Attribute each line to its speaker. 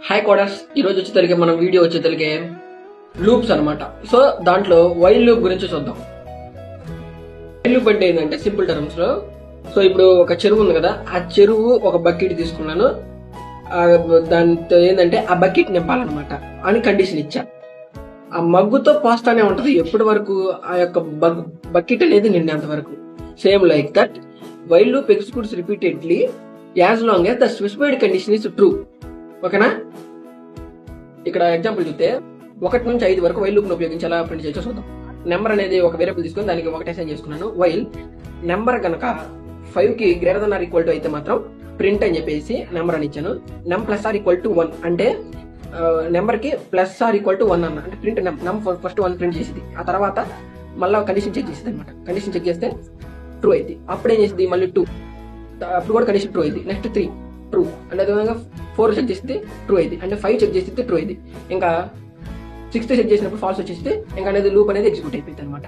Speaker 1: Hi coders, ఈరోజు వచ్చేసరికి మనం వీడియో వచ్చేసరికి లూప్స్ అనమాట. సో దాంట్లో వైల్ లూప్ గురించి చూద్దాం. వైల్ లూప్ అంటే ఏంటంటే సింపుల్ టర్మ్స్ లో, సో ఇప్పుడు ఒక చెరువు ఉంది కదా, ఆ చెరువు ఒక బకెట్ తీసుకున్నాను, దాంతో ఏంటంటే ఆ బకెట్ నింపాలన్నమాట అని కండిషన్ ఇచ్చా. ఆ మగ్గుతో పోస్తానే ఉంటది ఎప్పటి వరకు ఆ యొక్క బకెట్ అనేది నిండేంత వరకు. Same like that while loop executes repeatedly as long as the specified condition is true. ఓకేనా? ఇక్కడ ఎగ్జాంపుల్ చూస్తే 1 నుంచి 5 వరకు వైల్ లూప్ ను ఉపయోగించి ఎలా ప్రింట్ చేయొచ్చో చూద్దాం. నెంబర్ అనేది ఒక వేరియబుల్ తీసుకొని దానికి 1 అసైన్ చేసుకున్నాను. వైల్ నెంబర్ కనుక 5 కి greater than or equal to అయితే మాత్రం ప్రింట్ అని చెప్పేసి నెంబర్ అని ఇచ్చాను. Num plus or equal to 1 అంటే నెంబర్ కి ప్లస్ ఆర్ ఈక్వల్ టు 1 అన్న అంటే ప్రింట్ నెమ్ ఫస్ట్ 1 ప్రింట్ చేసింది. ఆ తర్వాత మళ్ళీ కండిషన్ చెక్ చేసింది అనమాట. కండిషన్ చెక్ చేస్తే ట్రూ అయింది. అప్పుడు ఏం చేసింది, మళ్ళీ 2, అప్పుడు కూడా కండిషన్ ట్రూ అయింది. నెక్స్ట్ 3 ట్రూ, అంటే అదేవిధంగా 4 చెక్ చేస్తే ట్రూ అయింది, అంటే 5 చెక్ చేస్తే ట్రూ అయింది. ఇంకా 6 చెక్ చేసినప్పుడు ఫాల్స్ వచ్చేస్తే ఇంకా అనేది లూప్ అనేది ఎగ్జిక్యూట్ అయిపోయింది అనమాట.